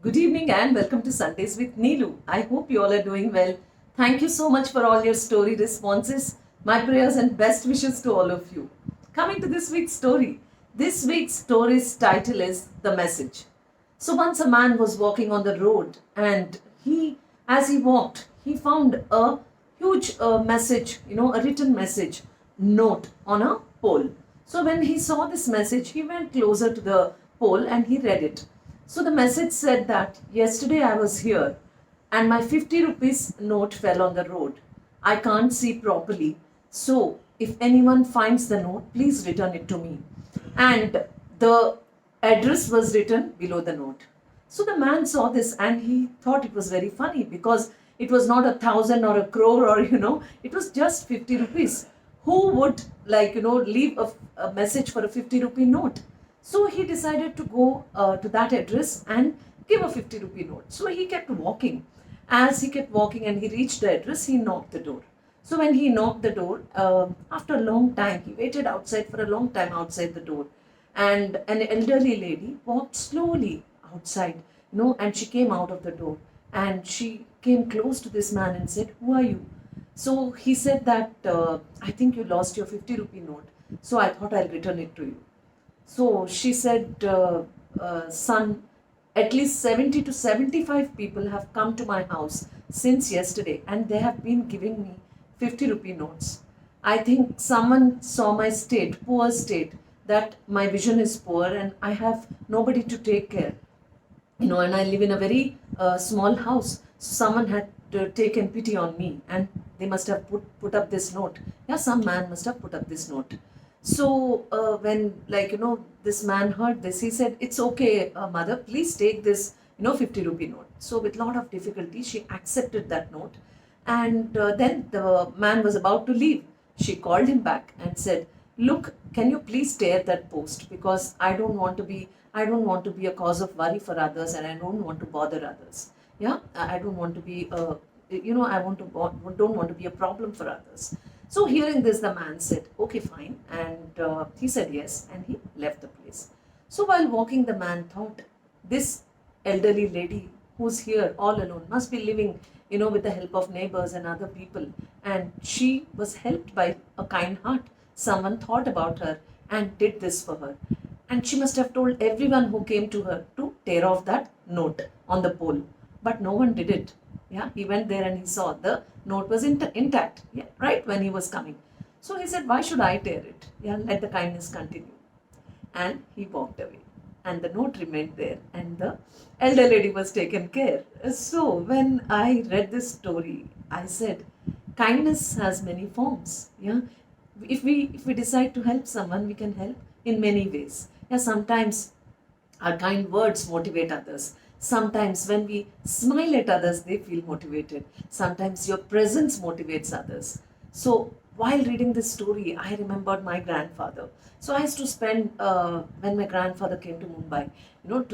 Good evening and welcome to Sundays with Neelu. I hope you all are doing well. Thank you so much for all your story responses. My prayers and best wishes to all of you. Coming to this week's story. This week's story's title is The Message. So once a man was walking on the road and as he walked, he found a huge message, a written message note on a pole. So when he saw this message, he went closer to the pole and he read it. So the message said that yesterday I was here and my 50 rupees note fell on the road. I can't see properly. So if anyone finds the note, please return it to me. And the address was written below the note. So the man saw this and he thought it was very funny because it was not 1,000 or a crore or, it was just 50 rupees. Who would leave a message for a 50 rupee note? So he decided to go to that address and give a 50 rupee note. So he kept walking. As he kept walking and he reached the address, he knocked the door. So when he knocked the door, after a long time, he waited outside for a long time outside the door. And an elderly lady walked slowly outside, and she came out of the door. And she came close to this man and said, "Who are you?" So he said that, "I think you lost your 50 rupee note. So I thought I'll return it to you." So she said, "Son, at least 70 to 75 people have come to my house since yesterday and they have been giving me 50 rupee notes. I think someone saw my state, poor state, that my vision is poor and I have nobody to take care. And I live in a very small house. So someone had taken pity on me and they must have put up this note. Yeah, some man must have put up this note." So when this man heard this, he said, "It's okay, mother, please take this 50 rupee note." So with lot of difficulty, she accepted that note. And then the man was about to leave. She called him back and said, "Look, can you please tear that post because I don't want to be a cause of worry for others and I don't want to bother others. Yeah, I don't want to be don't want to be a problem for others." So hearing this, the man said, "Okay, fine." And he said yes and he left the place. So while walking, the man thought, this elderly lady who's here all alone must be living, with the help of neighbors and other people. And she was helped by a kind heart. Someone thought about her and did this for her. And she must have told everyone who came to her to tear off that note on the pole. But no one did it. Yeah, he went there and he saw the note was intact. Yeah, right when he was coming. So he said, "Why should I tear it? Yeah, let the kindness continue." And he walked away. And the note remained there, and the elder lady was taken care. So when I read this story, I said, kindness has many forms. Yeah, if we decide to help someone, we can help in many ways. Yeah, sometimes our kind words motivate others. Sometimes when we smile at others, they feel motivated. Sometimes your presence motivates others. So while reading this story, I remembered my grandfather. So I used to spend, when my grandfather came to Mumbai,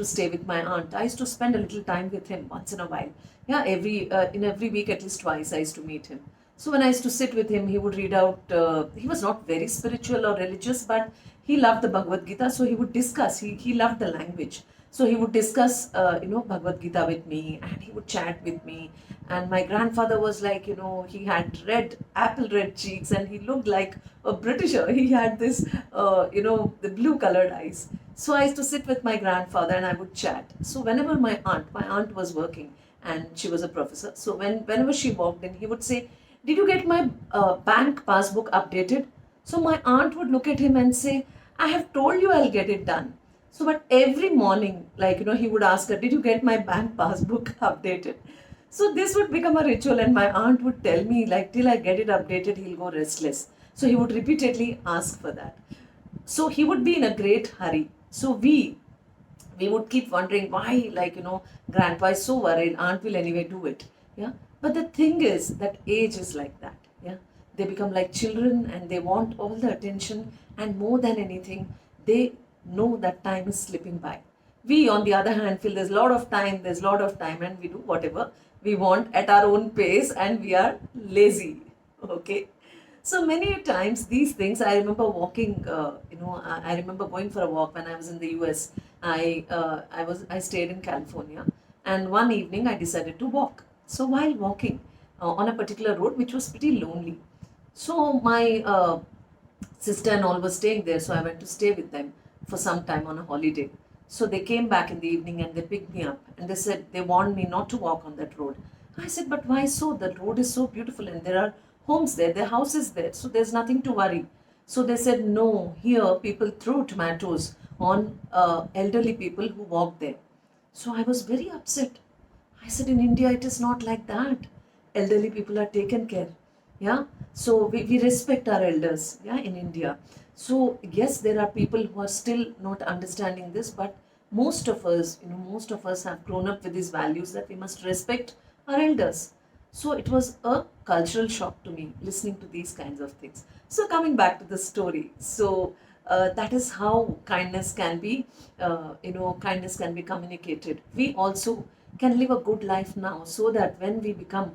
to stay with my aunt, I used to spend a little time with him once in a while. Yeah, in every week, at least twice, I used to meet him. So when I used to sit with him, he would read out, he was not very spiritual or religious, but he loved the Bhagavad Gita. So he would discuss, he loved the language. So he would discuss, Bhagavad Gita with me and he would chat with me. And my grandfather was like, he had apple red cheeks and he looked like a Britisher. He had this, the blue colored eyes. So I used to sit with my grandfather and I would chat. So whenever my aunt was working and she was a professor. So whenever she walked in, he would say, "Did you get my bank passbook updated?" So my aunt would look at him and say, "I have told you I'll get it done." So, but every morning, he would ask her, "Did you get my bank passbook updated?" So this would become a ritual, and my aunt would tell me, like, till I get it updated, he'll go restless. So he would repeatedly ask for that. So he would be in a great hurry. So we would keep wondering why, grandpa is so worried, aunt will anyway do it. Yeah. But the thing is that age is like that. Yeah. They become like children and they want all the attention, and more than anything, they know that time is slipping by. We, on the other hand, feel there's a lot of time, and we do whatever we want at our own pace, and we are lazy. Okay. So many times these things, I remember walking, I remember going for a walk when I was in the US. I stayed in California. And one evening, I decided to walk. So while walking on a particular road, which was pretty lonely, so my sister and all were staying there, so I went to stay with them for some time on a holiday. So they came back in the evening and they picked me up and they said they warned me not to walk on that road. I said, but why so? The road is so beautiful and there are homes there, there are houses there, so there's nothing to worry. So they said, no, here people throw tomatoes on elderly people who walk there. So I was very upset. I said, in India, it is not like that. Elderly people are taken care. Yeah. So we respect our elders. Yeah, in India. So yes, there are people who are still not understanding this, but most of us have grown up with these values that we must respect our elders. So it was a cultural shock to me listening to these kinds of things. So coming back to the story, so that is how kindness can be communicated. We also can live a good life now, so that when we become,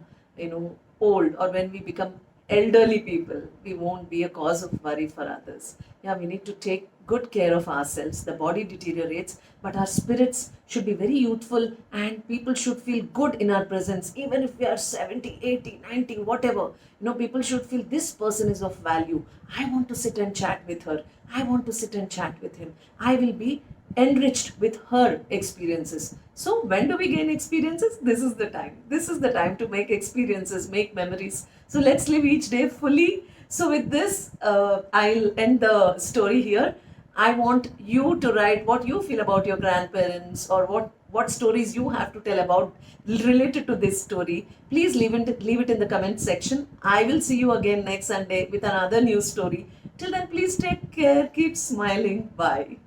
old, or when we become elderly people, we won't be a cause of worry for others. Yeah, we need to take good care of ourselves. The body deteriorates, but our spirits should be very youthful and people should feel good in our presence, even if we are 70, 80, 90, whatever. People should feel this person is of value. I want to sit and chat with her. I want to sit and chat with him. I will be enriched with her experiences. So, when do we gain experiences? This is the time. This is the time to make experiences, make memories. So, let's live each day fully. So, with this, I'll end the story here. I want you to write what you feel about your grandparents, or what stories you have to tell about related to this story. Please leave it in the comment section. I will see you again next Sunday with another new story. Till then, please take care, keep smiling. Bye.